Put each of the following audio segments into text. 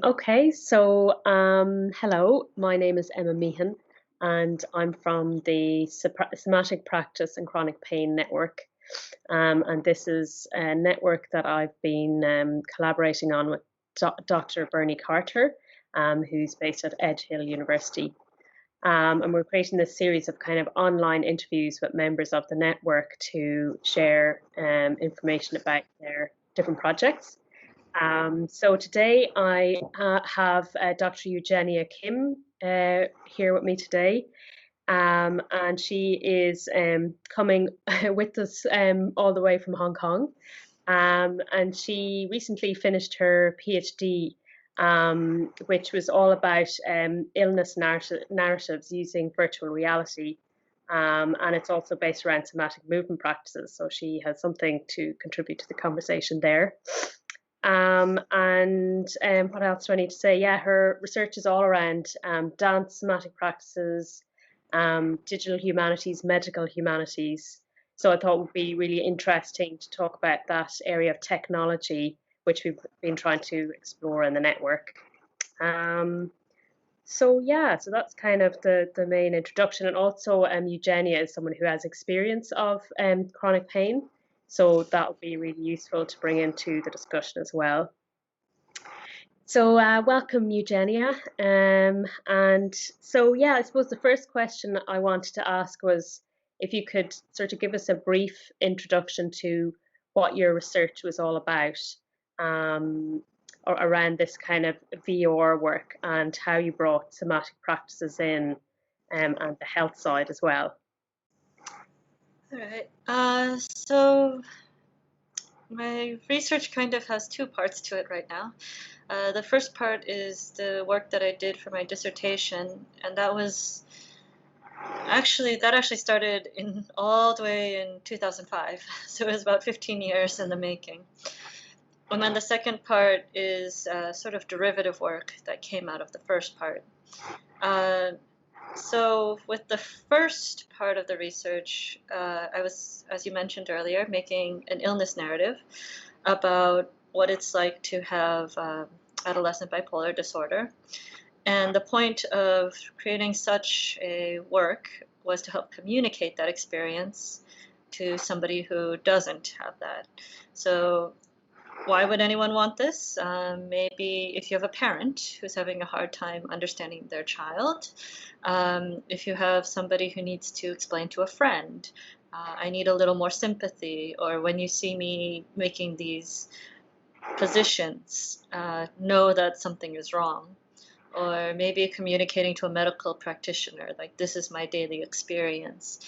Hello, my name is Emma Meehan, and I'm from the Somatic Practice and Chronic Pain Network. And this is a network that I've been collaborating on with Dr. Bernie Carter, who's based at Edge Hill University. And we're creating this series of kind of online interviews with members of the network to share information about their different projects. So today I have Dr. Eugenia Kim here with me today, and she is coming with us all the way from Hong Kong, and she recently finished her PhD, which was all about illness narratives using virtual reality. And it's also based around somatic movement practices. So she has something to contribute to the conversation there. What else do I need to say? Yeah, her research is all around dance, somatic practices, digital humanities, medical humanities. So I thought it would be really interesting to talk about that area of technology, which we've been trying to explore in the network. So that's kind of the main introduction. And also Eugenia is someone who has experience of chronic pain. So that would be really useful to bring into the discussion as well. So welcome, Eugenia. I suppose the first question I wanted to ask was if you could sort of give us a brief introduction to what your research was all about, or around this kind of VR work and how you brought somatic practices in, and the health side as well. All right. So my research kind of has two parts to it right now. The first part is the work that I did for my dissertation, and that actually started all the way in 2005. So it was about 15 years in the making. And then the second part is sort of derivative work that came out of the first part. So with the first part of the research, I was, as you mentioned earlier, making an illness narrative about what it's like to have adolescent bipolar disorder. And the point of creating such a work was to help communicate that experience to somebody who doesn't have that. So why would anyone want this? Maybe if you have a parent who's having a hard time understanding their child, if you have somebody who needs to explain to a friend, I need a little more sympathy, or when you see me making these positions, know that something is wrong, or maybe communicating to a medical practitioner, like this is my daily experience.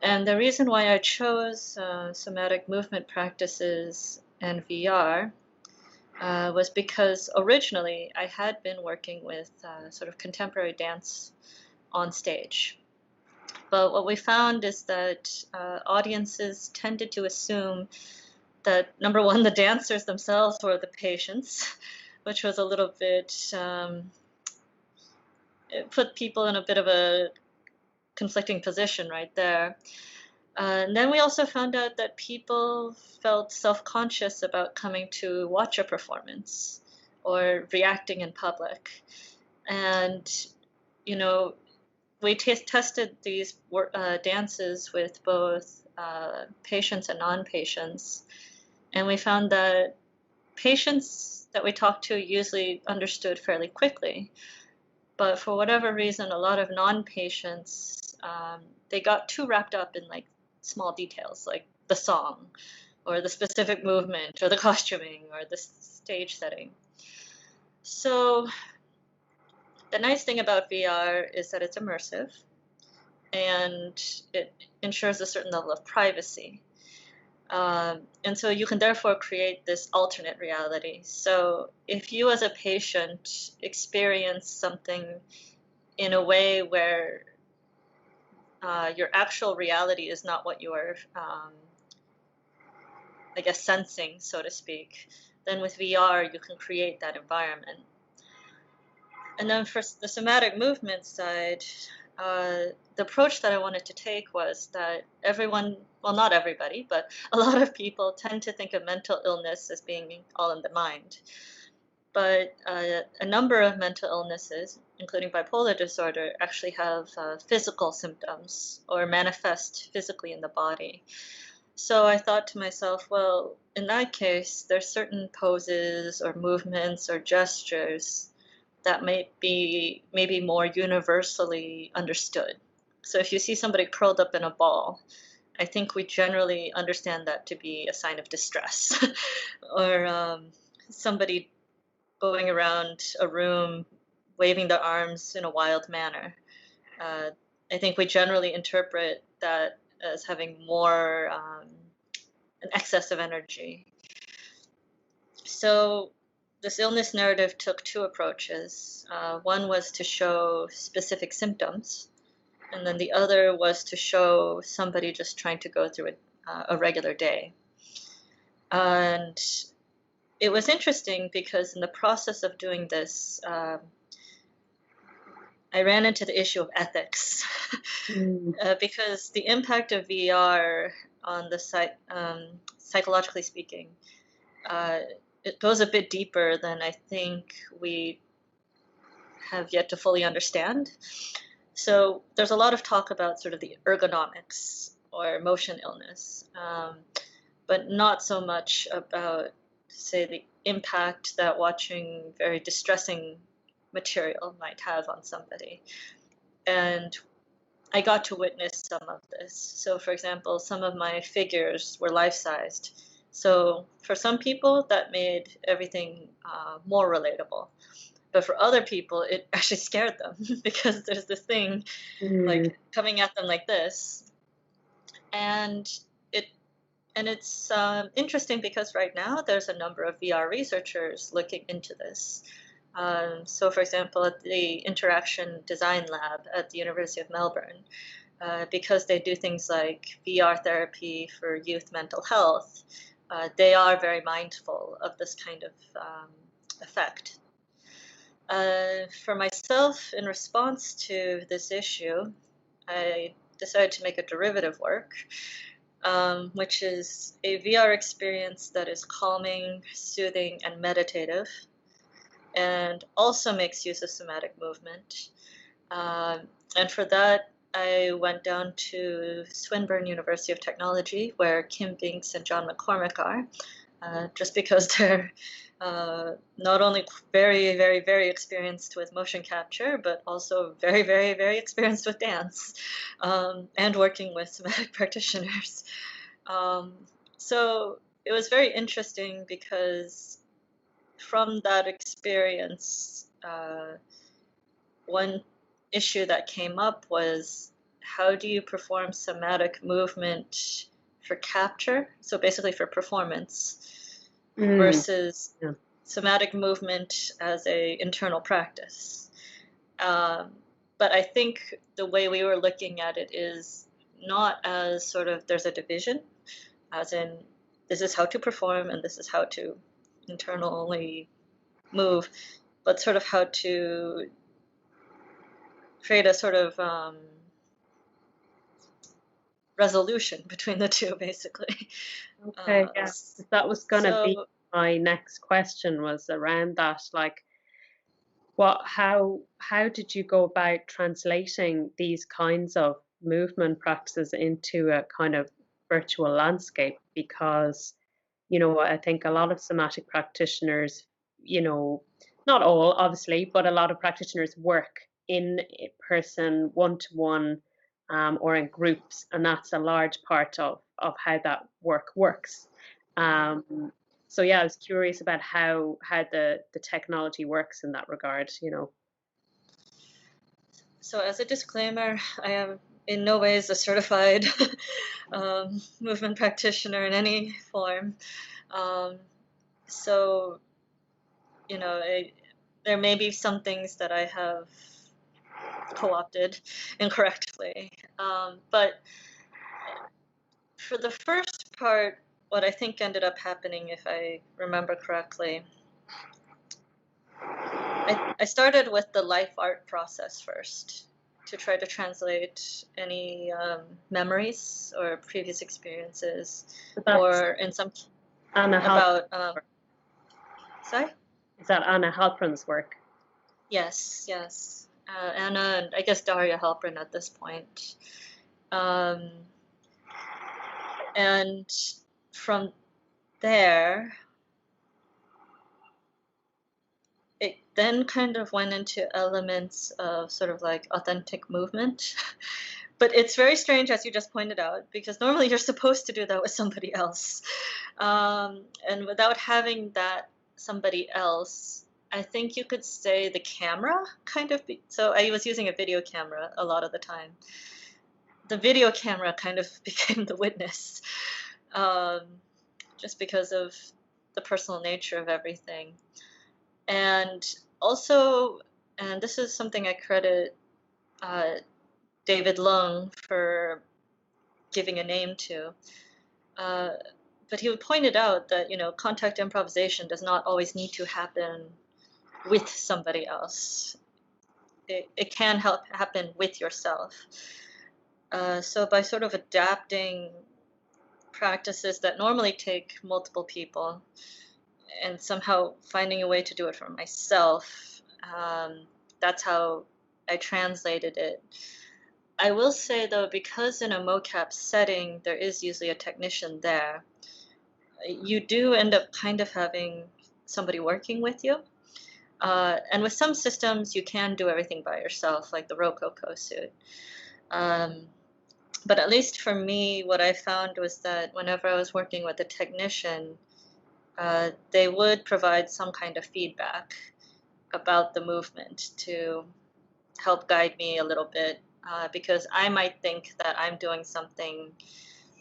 And the reason why I chose somatic movement practices and VR was because originally I had been working with sort of contemporary dance on stage. But what we found is that audiences tended to assume that, number one, the dancers themselves were the patients, which was a little bit, it put people in a bit of a conflicting position right there. And then we also found out that people felt self-conscious about coming to watch a performance or reacting in public. And, you know, we tested these dances with both patients and non-patients. And we found that patients that we talked to usually understood fairly quickly. But for whatever reason, a lot of non-patients, they got too wrapped up in like small details, like the song or the specific movement or the costuming or the stage setting. So the nice thing about VR is that it's immersive and it ensures a certain level of privacy. And so you can therefore create this alternate reality. So if you as a patient experience something in a way where your actual reality is not what you are, I guess, sensing, so to speak, then with VR you can create that environment. And then for the somatic movement side, the approach that I wanted to take was that everyone, well, not everybody, but a lot of people tend to think of mental illness as being all in the mind. but a number of mental illnesses, including bipolar disorder, actually have physical symptoms or manifest physically in the body. So I thought to myself, well, in that case, there's certain poses or movements or gestures that might be maybe more universally understood. So if you see somebody curled up in a ball, I think we generally understand that to be a sign of distress, or somebody going around a room waving their arms in a wild manner. Uh, I think we generally interpret that as having more an excess of energy. So this illness narrative took two approaches. One was to show specific symptoms, and then the other was to show somebody just trying to go through a regular day. And it was interesting because in the process of doing this, I ran into the issue of ethics because the impact of VR on the psychologically speaking, it goes a bit deeper than I think we have yet to fully understand. So there's a lot of talk about sort of the ergonomics or motion illness, but not so much about, say, the impact that watching very distressing material might have on somebody. And I got to witness some of this. So, for example, some of my figures were life-sized. So for some people, that made everything more relatable. But for other people, it actually scared them because there's this thing like coming at them like this. And it's interesting because right now there's a number of VR researchers looking into this. So, for example, at the Interaction Design Lab at the University of Melbourne, because they do things like VR therapy for youth mental health, they are very mindful of this kind of effect. For myself, in response to this issue, I decided to make a derivative work, which is a VR experience that is calming, soothing, and meditative, and also makes use of somatic movement. And for that, I went down to Swinburne University of Technology, where Kim Binks and John McCormick are, just because they're not only very, very, very experienced with motion capture, but also very, very, very experienced with dance, and working with somatic practitioners. So it was very interesting because from that experience, one issue that came up was, how do you perform somatic movement for capture, so basically for performance, versus somatic movement as a internal practice. But I think the way we were looking at it is not as sort of there's a division, as in this is how to perform and this is how to internally move, but sort of how to create a sort of resolution between the two, basically. Okay, yes, that was going to be my next question, was around that. Like, how did you go about translating these kinds of movement practices into a kind of virtual landscape? Because, I think a lot of somatic practitioners, not all obviously, but a lot of practitioners work in person, one-to-one, or in groups, and that's a large part of how that work works. So yeah, I was curious about how the technology works in that regard. So as a disclaimer, I am in no ways a certified movement practitioner in any form. So, there may be some things that I have co-opted incorrectly. But for the first part, what I think ended up happening, if I remember correctly, I started with the life art process first to try to translate any memories or previous experiences, or in some Anna, about sorry? Is that Anna Halprin's work? Yes, yes. Anna and I guess Daria Halprin at this point. Um, and from there, it then kind of went into elements of sort of like authentic movement. But it's very strange, as you just pointed out, because normally you're supposed to do that with somebody else. And without having that somebody else, I think you could say the camera kind of. So I was using a video camera a lot of the time. The video camera kind of became the witness, um, just because of the personal nature of everything. And also, and this is something I credit uh, David Lung for giving a name to. Uh, but he pointed out that, contact improvisation does not always need to happen with somebody else. It can happen with yourself. So by sort of adapting practices that normally take multiple people and somehow finding a way to do it for myself, that's how I translated it. I will say though, because in a mocap setting, there is usually a technician there, you do end up kind of having somebody working with you. And with some systems, you can do everything by yourself, like the Rococo suit. But at least for me, what I found was that whenever I was working with a technician, they would provide some kind of feedback about the movement to help guide me a little bit, because I might think that I'm doing something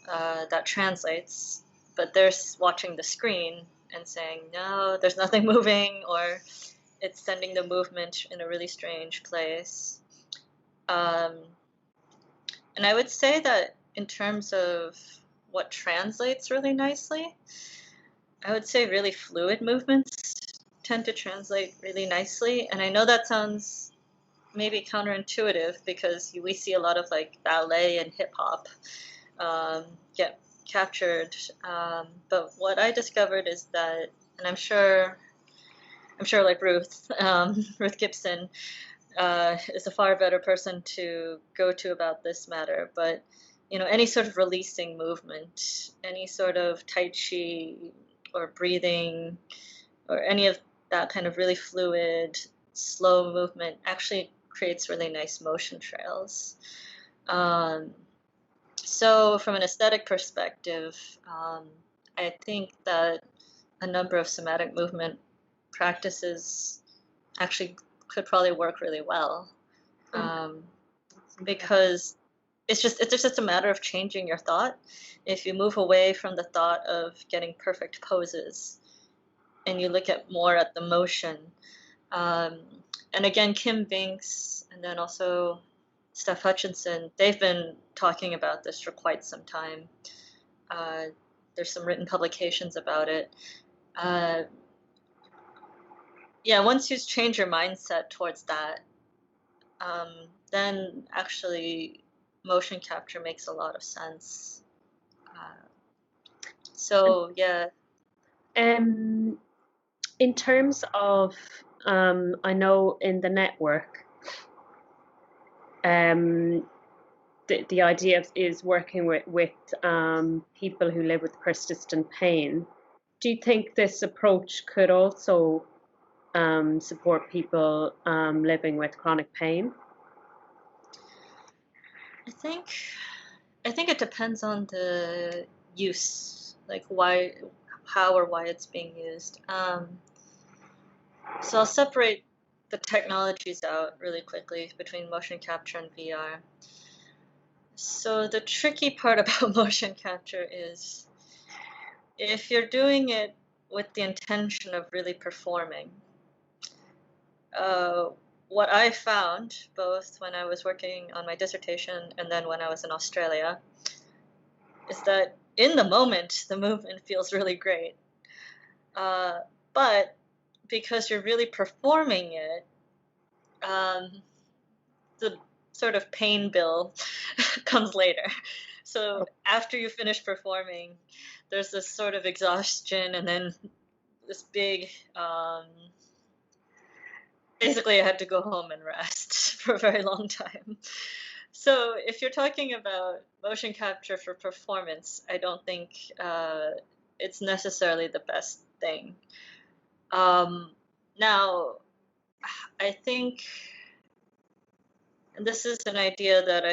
that translates, but they're watching the screen and saying, no, there's nothing moving, or it's sending the movement in a really strange place. And I would say that in terms of what translates really nicely, I would say really fluid movements tend to translate really nicely. And I know that sounds maybe counterintuitive because we see a lot of like ballet and hip hop get captured. But what I discovered is that, and I'm sure like Ruth Gibson is a far better person to go to about this matter. But any sort of releasing movement, any sort of tai chi or breathing, or any of that kind of really fluid, slow movement actually creates really nice motion trails. So from an aesthetic perspective, I think that a number of somatic movement practices actually could probably work really well, because it's just a matter of changing your thought. If you move away from the thought of getting perfect poses and you look at more at the motion, and again, Kim Binks and then also Steph Hutchinson, they've been talking about this for quite some time. There's some written publications about it. Yeah, once you change your mindset towards that, then actually motion capture makes a lot of sense. So yeah. In terms of, I know in the network, the idea is working with people who live with persistent pain. Do you think this approach could also support people living with chronic pain? I think it depends on the use, like how or why it's being used. So I'll separate the technologies out really quickly between motion capture and VR. So the tricky part about motion capture is if you're doing it with the intention of really performing. What I found, both when I was working on my dissertation and then when I was in Australia, is that in the moment, the movement feels really great. But because you're really performing it, the sort of pain bill comes later. So after you finish performing, there's this sort of exhaustion and then this big basically I had to go home and rest for a very long time. So if you're talking about motion capture for performance, I don't think it's necessarily the best thing. Now, I think, and this is an idea that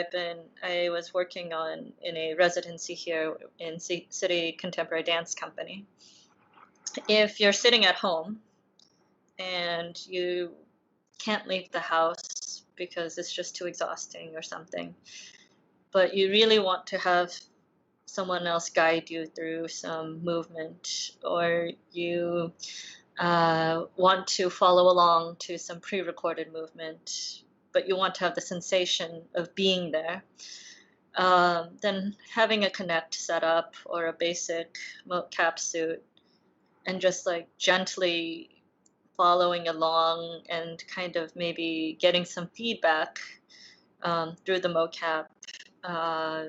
I was working on in a residency here in City Contemporary Dance Company. If you're sitting at home and you can't leave the house because it's just too exhausting or something, but you really want to have someone else guide you through some movement, or you want to follow along to some pre-recorded movement, but you want to have the sensation of being there, then having a Connect setup or a basic mocap suit and just like gently following along and kind of maybe getting some feedback through the mocap. Uh,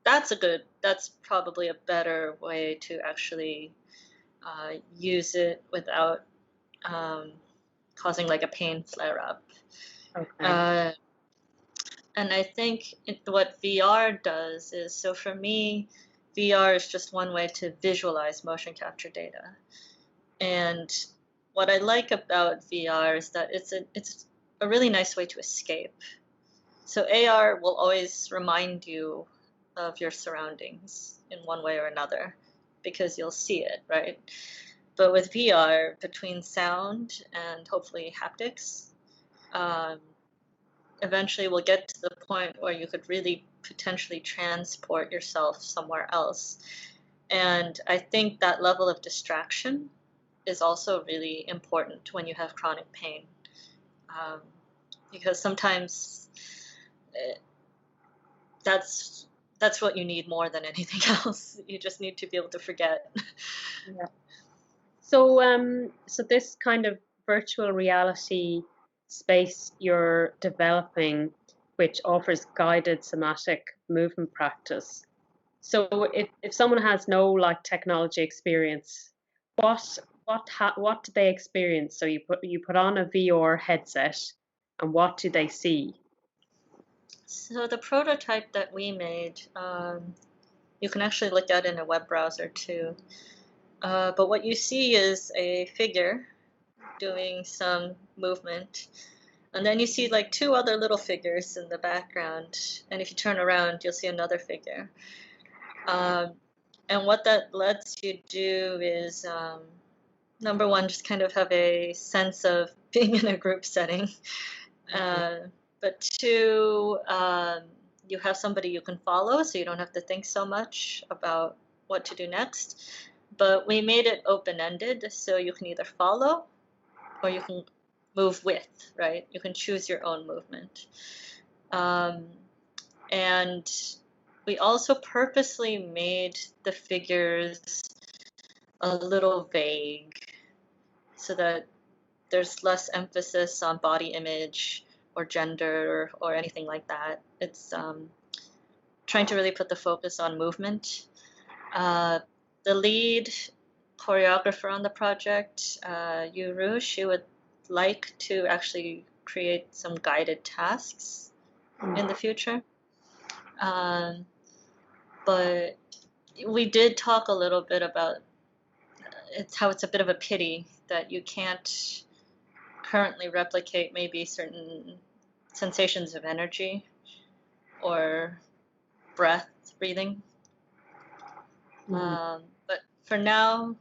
that's probably a better way to actually use it without um, causing like a pain flare up. Okay. Uh, and I think what VR does is, so for me, VR is just one way to visualize motion capture data. And what I like about VR is that it's a really nice way to escape. So AR will always remind you of your surroundings in one way or another because you'll see it, right? But with VR, between sound and hopefully haptics, um, eventually we'll get to the point where you could really potentially transport yourself somewhere else. And I think that level of distraction is also really important when you have chronic pain, um, because sometimes that's that's what you need more than anything else. You just need to be able to forget. Yeah. So this kind of virtual reality space you're developing, which offers guided somatic movement practice. So if someone has no like technology experience, what do they experience? So you put on a VR headset, and what do they see? So the prototype that we made, you can actually look at in a web browser too. But what you see is a figure doing some movement, and then you see like two other little figures in the background. And if you turn around, you'll see another figure. Um, and what that lets you do is, number one, just kind of have a sense of being in a group setting. But two, you have somebody you can follow, so you don't have to think so much about what to do next. But we made it open-ended, so you can either follow or you can move with, right? You can choose your own movement. And we also purposely made the figures a little vague so that there's less emphasis on body image or gender or anything like that. It's trying to really put the focus on movement. The lead choreographer on the project, Yuru, she would like to actually create some guided tasks in the future. But we did talk a little bit about how it's a bit of a pity that you can't currently replicate maybe certain sensations of energy or breath, breathing. But for now,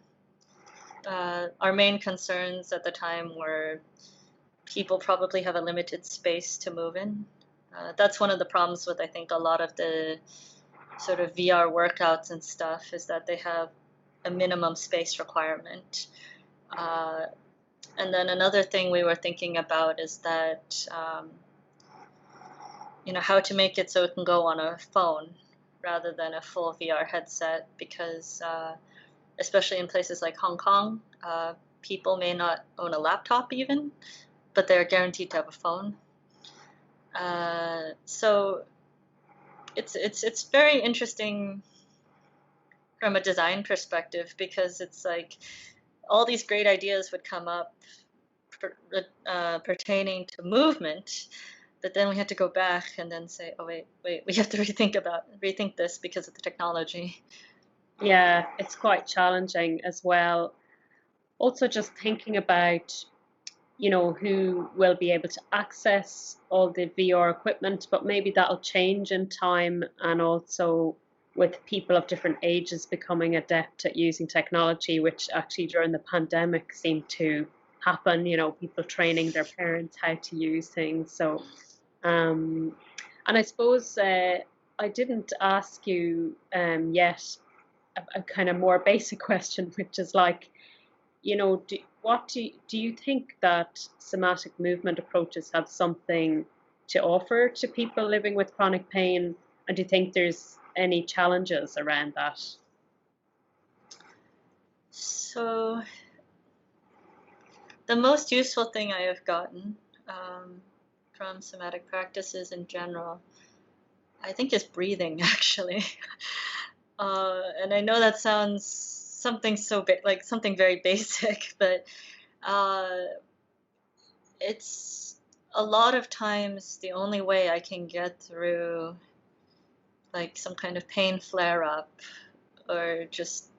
our main concerns at the time were people probably have a limited space to move in. That's one of the problems with, I think, a lot of the sort of VR workouts and stuff, is that they have a minimum space requirement. And then another thing we were thinking about is that, how to make it so it can go on a phone rather than a full VR headset, because especially in places like Hong Kong, people may not own a laptop even, but they're guaranteed to have a phone. So it's very interesting from a design perspective, because it's like all these great ideas would come up pertaining to movement, but then we had to go back and then say, oh wait, we have to rethink this because of the technology. Yeah, it's quite challenging as well. Also, just thinking about, who will be able to access all the VR equipment, but maybe that'll change in time, and also with people of different ages becoming adept at using technology, which actually during the pandemic seemed to happen, people training their parents how to use things. So, and I suppose I didn't ask you yet a kind of more basic question, which is like, do you think that somatic movement approaches have something to offer to people living with chronic pain? And do you think there's any challenges around that? So the most useful thing I have gotten from somatic practices in general, I think, is breathing, actually. And I know that sounds like something very basic, but uh, it's a lot of times the only way I can get through like some kind of pain flare up or just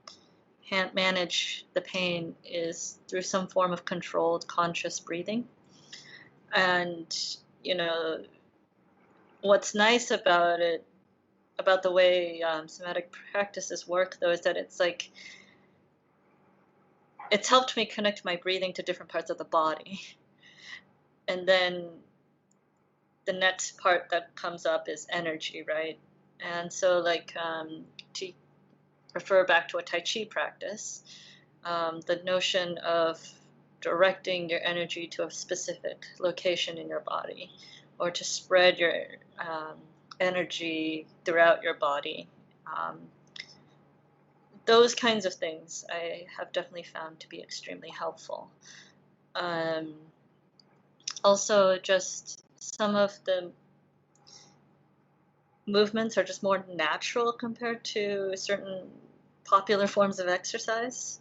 can't manage the pain is through some form of controlled conscious breathing. And you know what's nice about it, about the way somatic practices work, though, is that it's helped me connect my breathing to different parts of the body. And then the next part that comes up is energy, right? And so, to refer back to a Tai Chi practice, the notion of directing your energy to a specific location in your body, or to spread your energy throughout your body. Those kinds of things I have definitely found to be extremely helpful. Also, just some of the movements are just more natural compared to certain popular forms of exercise.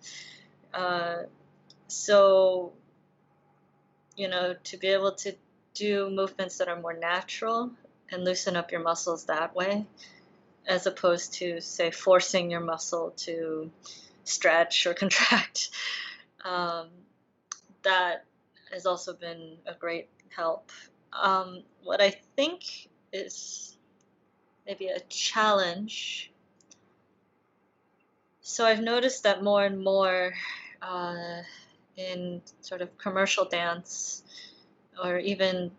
So, to be able to do movements that are more natural and loosen up your muscles that way, as opposed to, say, forcing your muscle to stretch or contract, that has also been a great help. What I think is maybe a challenge. So I've noticed that more and more in sort of commercial dance or even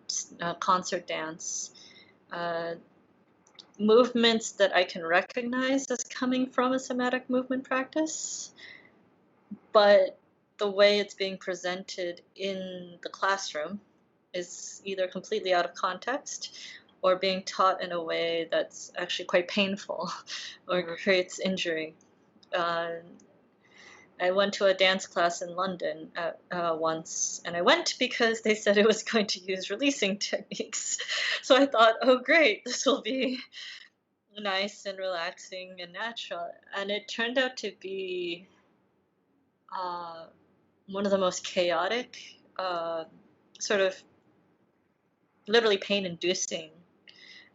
concert dance, movements that I can recognize as coming from a somatic movement practice, but the way it's being presented in the classroom is either completely out of context or being taught in a way that's actually quite painful or creates injury. I went to a dance class in London once, and I went because they said it was going to use releasing techniques. So I thought, oh, great, this will be nice and relaxing and natural. And it turned out to be one of the most chaotic, sort of literally pain-inducing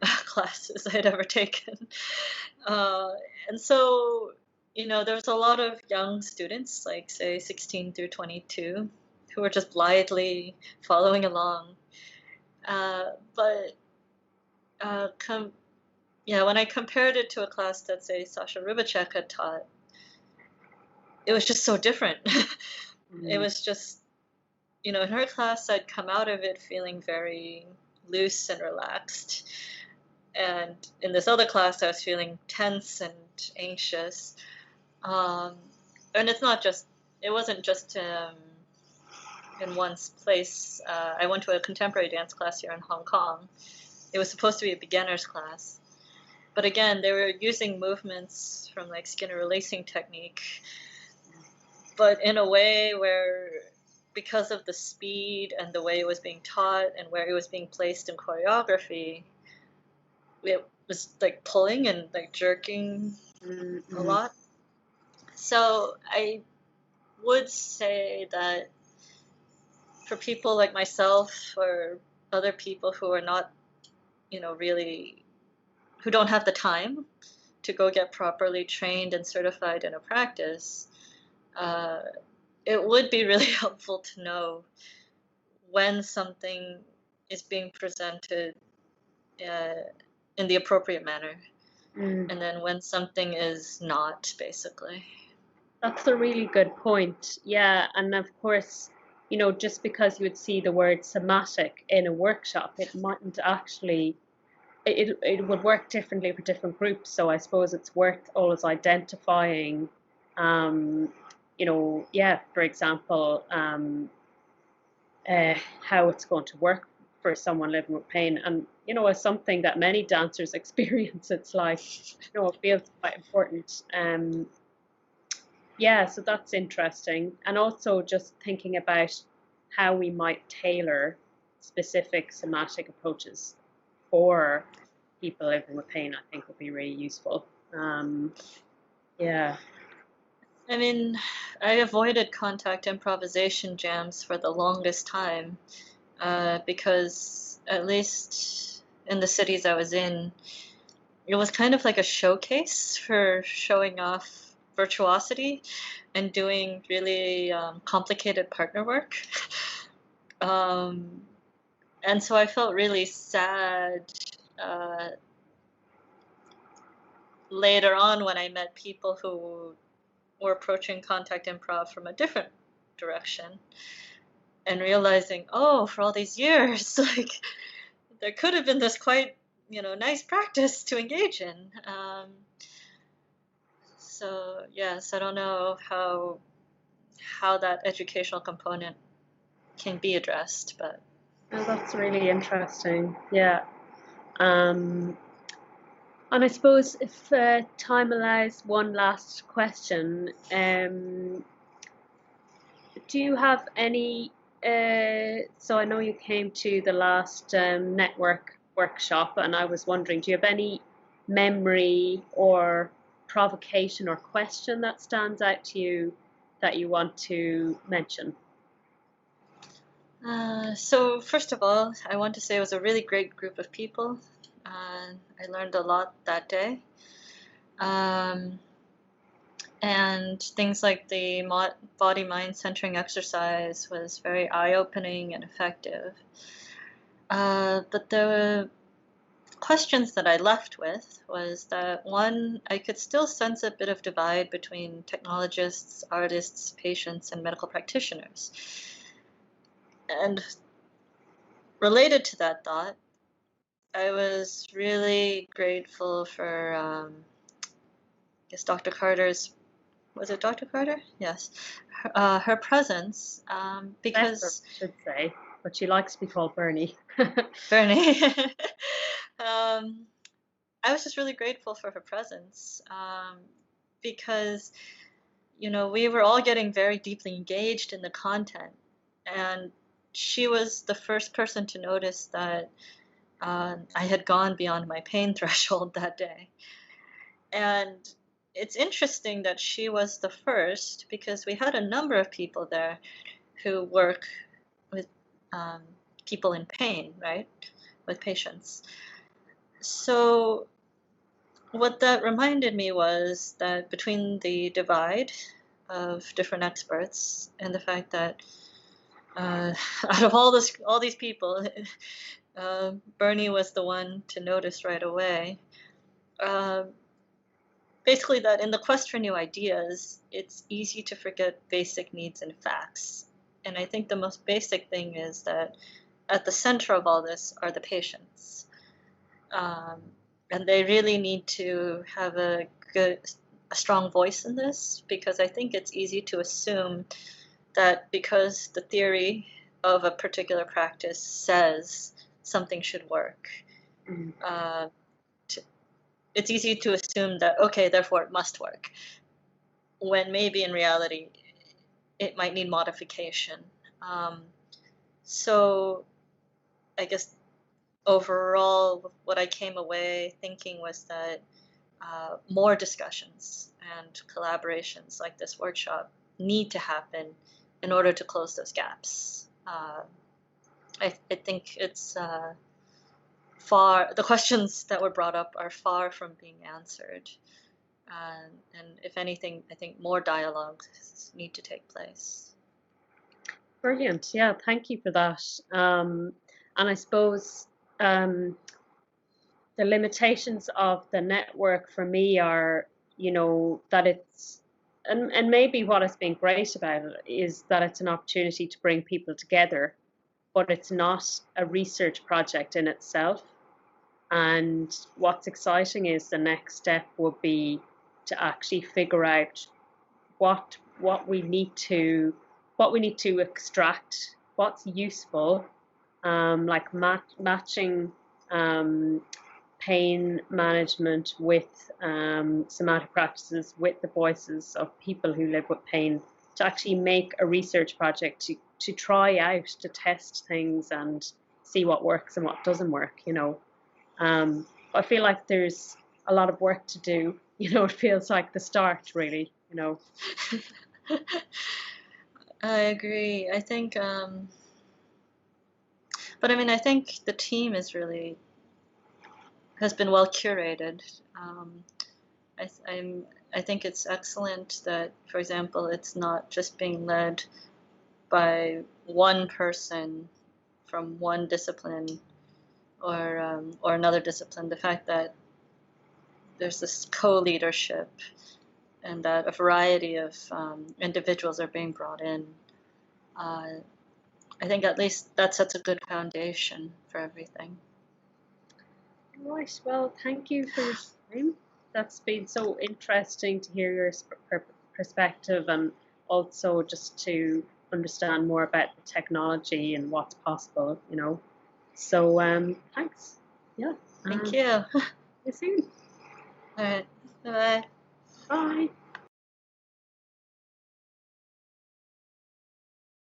classes I had ever taken. And so, there was a lot of young students, like, say, 16 through 22, who were just blithely following along. But when I compared it to a class that, say, Sasha Rubacek had taught, it was just so different. It was just, in her class, I'd come out of it feeling very loose and relaxed. And in this other class, I was feeling tense and anxious. And it wasn't just in one place. I went to a contemporary dance class here in Hong Kong. It was supposed to be a beginner's class. But again, they were using movements from like Skinner releasing technique, but in a way where, because of the speed and the way it was being taught and where it was being placed in choreography, it was like pulling and like jerking a lot. So I would say that for people like myself or other people who are not, really, who don't have the time to go get properly trained and certified in a practice, uh, it would be really helpful to know when something is being presented uh, in the appropriate manner, Mm. and then when something is not, basically. That's a really good point. Yeah, and of course, just because you would see the word somatic in a workshop, it mightn't actually, it would work differently for different groups. So I suppose it's worth always identifying, yeah, for example, how it's going to work for someone living with pain. And, it's something that many dancers experience. It's like, it feels quite important. Yeah, so that's interesting. And also just thinking about how we might tailor specific somatic approaches for people living with pain, I think would be really useful. Yeah. I mean, I avoided contact improvisation jams for the longest time because, at least in the cities I was in, it was kind of like a showcase for showing off virtuosity and doing really complicated partner work. Um, and so I felt really sad uh, later on when I met people who were approaching contact improv from a different direction and realizing, oh, for all these years, like there could have been this quite, nice practice to engage in. So yes, I don't know how that educational component can be addressed, but Oh, that's really interesting. Yeah. Um, and I suppose if time allows, one last question. Do you have any? So I know you came to the last network workshop, and I was wondering, do you have any memory or provocation or question that stands out to you that you want to mention? so first of all, I want to say it was a really great group of people. I learned a lot that day. Um, and things like the body mind centering exercise was very eye-opening and effective. But the questions that I left with was that one, I could still sense a bit of divide between technologists, artists, patients, and medical practitioners. And related to that thought, I was really grateful for, I guess, Dr. Carter's, was it Dr. Carter? Yes. Her presence, Professor, because I should say, but she likes to be called Bernie. Bernie, I was just really grateful for her presence because, we were all getting very deeply engaged in the content. And she was the first person to notice that I had gone beyond my pain threshold that day. And it's interesting that she was the first because we had a number of people there who work with um, people in pain, right? With patients. So what that reminded me was that between the divide of different experts and the fact that out of all these people, Bernie was the one to notice right away. Uh, Basically, that in the quest for new ideas, it's easy to forget basic needs and facts. And I think the most basic thing is that at the center of all this are the patients. Um, and they really need to have a strong voice in this because I think it's easy to assume that because the theory of a particular practice says something should work, Mm. uh, it's easy to assume that, okay, therefore it must work, when maybe in reality it might need modification. Um, so I guess overall, what I came away thinking was that more discussions and collaborations like this workshop need to happen in order to close those gaps. I think it's the questions that were brought up are far from being answered. And if anything, I think more dialogues need to take place. Brilliant. Yeah, thank you for that. And I suppose the limitations of the network for me are, that it's, and maybe what has been great about it is that it's an opportunity to bring people together, but it's not a research project in itself. And what's exciting is the next step would be to actually figure out what we need to extract, what's useful, like matching um, pain management with somatic practices, with the voices of people who live with pain, to actually make a research project to try out, to test things and see what works and what doesn't work. I feel like there's a lot of work to do. It feels like the start, really. I agree. I think, but I mean, I think the team has been well curated. I think it's excellent that, for example, it's not just being led by one person from one discipline or another discipline. The fact that there's this co-leadership and that a variety of individuals are being brought in. I think at least that sets a good foundation for everything. Right. Well, thank you for your time. That's been so interesting to hear your perspective, and also just to understand more about the technology and what's possible. So thanks. Yeah. Thank you. See you soon. All right. Bye-bye. Bye.